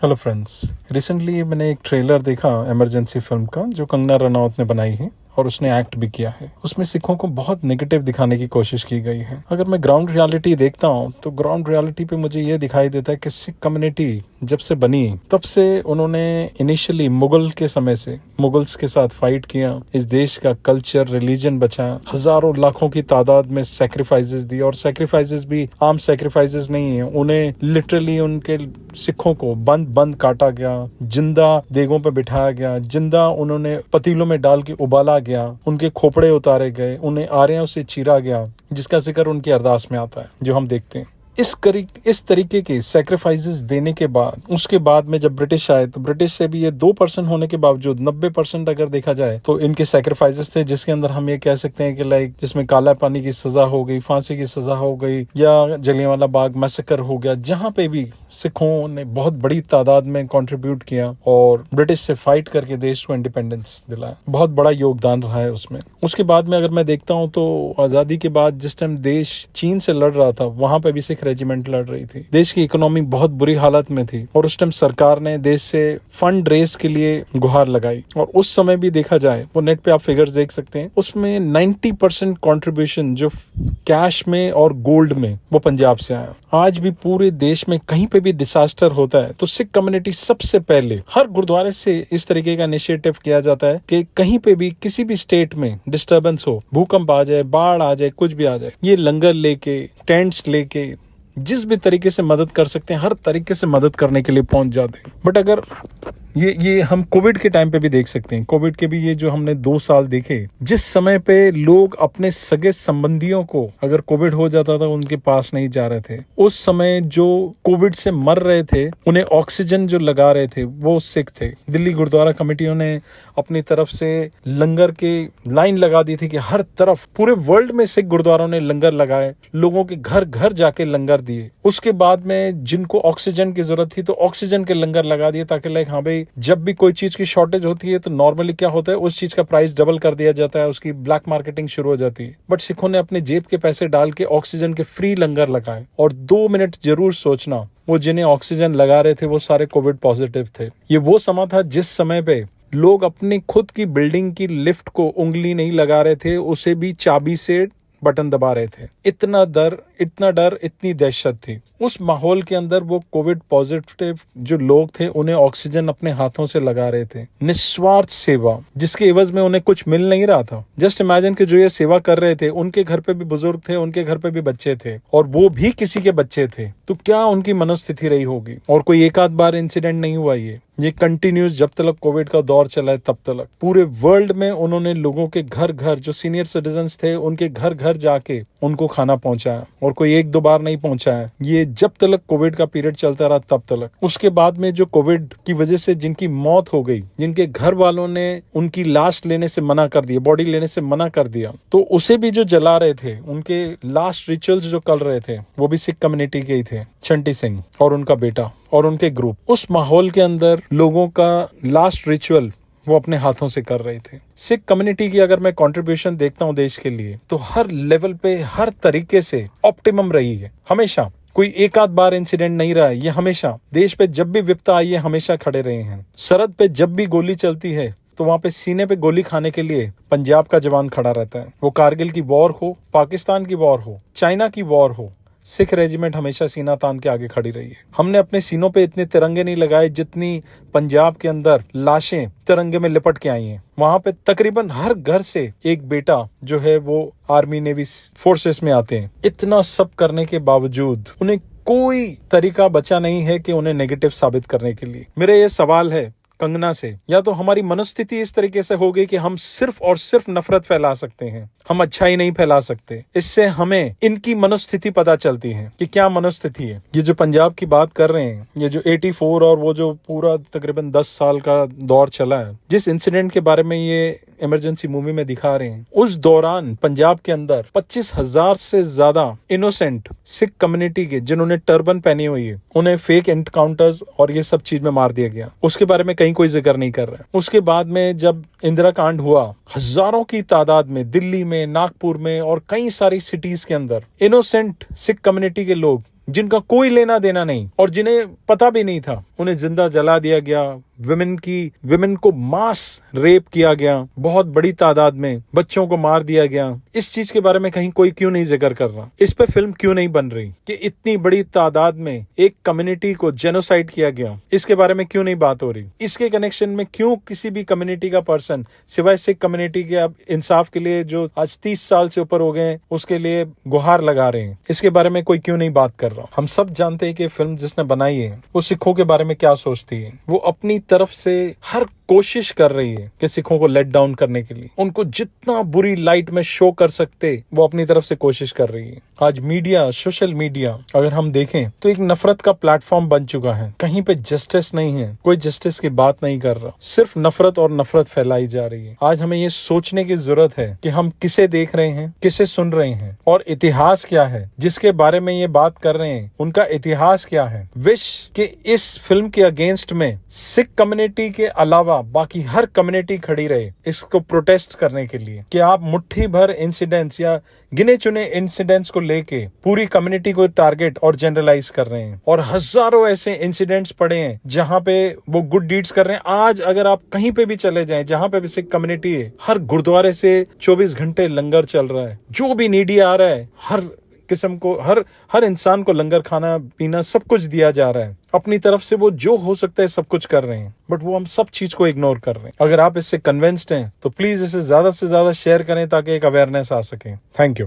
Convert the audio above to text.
Hello friends. Recently मैंने एक trailer देखा इमरजेंसी फिल्म का, जो कंगना रनौत ने बनाई है और उसने एक्ट भी किया है। उसमें सिखों को बहुत नेगेटिव दिखाने की कोशिश की गई है। अगर मैं ग्राउंड रियलिटी देखता हूँ तो ग्राउंड रियलिटी पे मुझे ये दिखाई देता है कि सिख कम्युनिटी जब से बनी तब से उन्होंने इनिशियली मुगल के समय से मुगल्स के साथ फाइट किया, इस देश का कल्चर रिलीजन बचाया, हजारों लाखों की तादाद में सैक्रिफाइसेस दी। और सैक्रिफाइसेस भी आम सैक्रिफाइसेस नहीं है, उन्हें लिटरली उनके सिखों को बंद बंद काटा गया, जिंदा देगों पे बिठाया गया, जिंदा उन्होंने पतीलों में डाल के उबाला गया, उनके खोपड़े उतारे गए, उन्हें आरियों से चीरा गया, जिसका जिक्र उनकी अरदास में आता है जो हम देखते हैं। इस तरीके के सैक्रिफाइसेस देने के बाद उसके बाद में जब ब्रिटिश आए तो ब्रिटिश से भी ये 2% होने के बावजूद 90% अगर देखा जाए तो इनके सैक्रिफाइसेस थे, जिसके अंदर हम ये कह सकते हैं कि लाइक जिसमें काला पानी की सजा हो गई, फांसी की सजा हो गई, या जलियांवाला बाग मैसेकर हो गया, जहां पे भी सिखों ने बहुत बड़ी तादाद में कंट्रीब्यूट किया और ब्रिटिश से फाइट करके देश को इंडिपेंडेंस दिलाया। बहुत बड़ा योगदान रहा है उसमें। उसके बाद में अगर मैं देखता हूँ तो आजादी के बाद जिस टाइम देश चीन से लड़ रहा था, वहां पे भी सिख रेजिमेंट लड़ रही थी। देश की इकोनॉमी बहुत बुरी हालत में थी और उस टाइम सरकार ने देश से फंड रेज के लिए गुहार लगाई। और उस समय भी देखा जाए, वो नेट पे आप फिगर्स देख सकते हैं, उसमें 90% कॉन्ट्रीब्यूशन जो कैश में और गोल्ड में वो पंजाब से आया। आज भी पूरे देश में कहीं पे भी डिसास्टर होता है तो सिख कम्युनिटी सबसे पहले हर गुरुद्वारे से इस तरीके का इनिशिएटिव किया जाता है कि कहीं पे भी किसी भी स्टेट में डिस्टर्बेंस हो, भूकंप आ जाए, बाढ़ आ जाए, कुछ भी आ जाए, ये लंगर लेके, टेंट्स लेके, जिस भी तरीके से मदद कर सकते हैं हर तरीके से मदद करने के लिए पहुंच जाते हैं। बट अगर ये हम कोविड के टाइम पे भी देख सकते हैं। कोविड के भी ये जो हमने 2 साल देखे, जिस समय पे लोग अपने सगे संबंधियों को अगर कोविड हो जाता था उनके पास नहीं जा रहे थे, उस समय जो कोविड से मर रहे थे उन्हें ऑक्सीजन जो लगा रहे थे वो सिख थे। दिल्ली गुरुद्वारा कमेटियों ने अपनी तरफ से लंगर के लाइन लगा दी थी कि हर तरफ पूरे वर्ल्ड में सिख गुरुद्वारों ने लंगर लगाए, लोगों के घर घर जाके लंगर दिए। उसके बाद में जिनको ऑक्सीजन की जरूरत थी तो ऑक्सीजन के लंगर लगा दिए, ताकि लाइक हाँ भाई जब भी कोई चीज की शॉर्टेज होती है तो नॉर्मली क्या होता है, उस चीज का प्राइस डबल कर दिया जाता है, उसकी ब्लैक मार्केटिंग शुरू हो जाती है। बट सिखों ने अपने जेब के पैसे डाल के ऑक्सीजन के फ्री लंगर लगाए। और 2 मिनट जरूर सोचना, वो जिन्हें ऑक्सीजन लगा रहे थे वो सारे कोविड पॉजिटिव थे। ये वो समय था जिस समय पे लोग अपनी खुद की बिल्डिंग की लिफ्ट को उंगली नहीं लगा रहे थे, उसे भी चाबी से बटन दबा रहे थे। इतना डर, इतनी दहशत थी। उस माहौल के अंदर वो कोविड पॉजिटिव जो लोग थे उन्हें ऑक्सीजन अपने हाथों से लगा रहे थे। निस्वार्थ सेवा, जिसके एवज में उन्हें कुछ मिल नहीं रहा था। जस्ट इमेजिन कि जो ये सेवा कर रहे थे उनके घर पे भी बुजुर्ग थे, उनके घर पे भी बच्चे थे और वो भी किसी के बच्चे थे, तो क्या उनकी मनोस्थिति रही होगी। और कोई एक आध बार इंसिडेंट नहीं हुआ, ये कंटिन्यूस जब तक कोविड का दौर चला है तब तक पूरे वर्ल्ड में उन्होंने लोगों के घर घर, जो सीनियर सिटीजन्स थे उनके घर घर जाके उनको खाना पहुंचाया। और कोई 1-2 बार नहीं पहुंचाया, ये जब तक कोविड का पीरियड चलता रहा तब तक। उसके बाद में जो कोविड की वजह से जिनकी मौत हो गई, जिनके घर वालों ने उनकी लाश लेने से मना कर दिया, बॉडी लेने से मना कर दिया, तो उसे भी जो जला रहे थे, उनके लास्ट रिचुअल्स जो कर रहे थे वो भी सिख कम्युनिटी के ही थे। चंटी सिंह और उनका बेटा और उनके ग्रुप, उस माहौल के अंदर लोगों का लास्ट रिचुअल वो अपने हाथों से कर रहे थे। सिख कम्युनिटी की अगर मैं कंट्रीब्यूशन देखता हूं देश के लिए, तो हर लेवल पे हर तरीके से ऑप्टिमम रही है। हमेशा कोई एक आध बार इंसिडेंट नहीं रहा है, ये हमेशा देश पे जब भी विपदा आई है हमेशा खड़े रहे हैं। सरहद पे जब भी गोली चलती है तो वहां पे सीने पे गोली खाने के लिए पंजाब का जवान खड़ा रहता है। वो कारगिल की वॉर हो, पाकिस्तान की वॉर हो, चाइना की वॉर हो, सिख रेजिमेंट हमेशा सीना तान के आगे खड़ी रही है। हमने अपने सीनों पे इतने तिरंगे नहीं लगाए जितनी पंजाब के अंदर लाशें तिरंगे में लिपट के आई हैं। वहां पे तकरीबन हर घर से एक बेटा जो है वो आर्मी नेवी फोर्सेस में आते हैं। इतना सब करने के बावजूद उन्हें कोई तरीका बचा नहीं है कि उन्हें नेगेटिव साबित करने के लिए। मेरा ये सवाल है कंगना से, या तो हमारी मनोस्थिति इस तरीके से हो गई कि हम सिर्फ और सिर्फ नफरत फैला सकते हैं, हम अच्छाई नहीं फैला सकते। इससे हमें इनकी मनोस्थिति पता चलती है कि क्या मनोस्थिति है। ये जो पंजाब की बात कर रहे हैं, ये जो 84 और वो जो पूरा तकरीबन 10 साल का दौर चला है, जिस इंसिडेंट के बारे में ये इमरजेंसी मूवी में दिखा रहे हैं, उस दौरान पंजाब के अंदर 25,000 से ज्यादा इनोसेंट सिख कम्युनिटी के, जिन्होंने टर्बन पहनी हुई है, उन्हें फेक एनकाउंटर्स और ये सब चीज में मार दिया गया। उसके बारे में कहीं कोई जिक्र नहीं कर रहा है। उसके बाद में जब इंदिरा कांड हुआ, हजारों की तादाद में दिल्ली में, नागपुर में और कई सारी सिटीज के अंदर इनोसेंट सिख कम्युनिटी के लोग जिनका कोई लेना देना नहीं और जिन्हें पता भी नहीं था, उन्हें जिंदा जला दिया गया। विमेन को मास रेप किया गया, बहुत बड़ी तादाद में बच्चों को मार दिया गया। इस चीज के बारे में कहीं कोई क्यों नहीं जिक्र कर रहा? इस पे फिल्म क्यों नहीं बन रही कि इतनी बड़ी तादाद में एक कम्युनिटी को जेनोसाइड किया गया? इसके बारे में क्यों नहीं बात हो रही? इसके कनेक्शन में क्यों किसी भी कम्युनिटी का पर्सन सिवाय सिख कम्युनिटी के अब इंसाफ के लिए जो आज 30 साल से ऊपर हो गए उसके लिए गुहार लगा रहे हैं, इसके बारे में कोई क्यों नहीं बात कर रहा? हम सब जानते हैं कि फिल्म जिसने बनाई है वो सिखों के बारे में क्या सोचती है। वो अपनी तरफ से हर कोशिश कर रही है कि सिखों को लेट डाउन करने के लिए, उनको जितना बुरी लाइट में शो कर सकते वो अपनी तरफ से कोशिश कर रही है। आज मीडिया, सोशल मीडिया अगर हम देखें तो एक नफरत का प्लेटफॉर्म बन चुका है। कहीं पे जस्टिस नहीं है, कोई जस्टिस की बात नहीं कर रहा, सिर्फ नफरत और नफरत फैलाई जा रही है। आज हमें ये सोचने की जरूरत है कि हम किसे देख रहे हैं, किसे सुन रहे हैं और इतिहास क्या है जिसके बारे में ये बात कर रहे हैं, उनका इतिहास क्या है। विश कि इस फिल्म के अगेंस्ट में सिख कम्युनिटी के अलावा बाकी हर कम्युनिटी खड़ी रहे इसको प्रोटेस्ट करने के लिए, कि आप मुट्ठी भर इंसिडेंट्स या गिने चुने इंसिडेंट्स को लेके पूरी कम्युनिटी को टारगेट और जनरलाइज कर रहे हैं। और हजारों ऐसे इंसिडेंट्स पड़े हैं जहां पे वो गुड डीड्स कर रहे हैं। आज अगर आप कहीं पे भी चले जाएं जहां पे भी सिख कम्युनिटी है, हर गुरुद्वारे से 24 घंटे लंगर चल रहा है। जो भी नीडी आ रहा है, हर किस्म को हर इंसान को लंगर, खाना पीना सब कुछ दिया जा रहा है। अपनी तरफ से वो जो हो सकता है सब कुछ कर रहे हैं, बट वो हम सब चीज को इग्नोर कर रहे हैं। अगर आप इससे कन्विंस्ड हैं तो प्लीज इसे ज्यादा से ज्यादा शेयर करें ताकि एक अवेयरनेस आ सके। Thank you.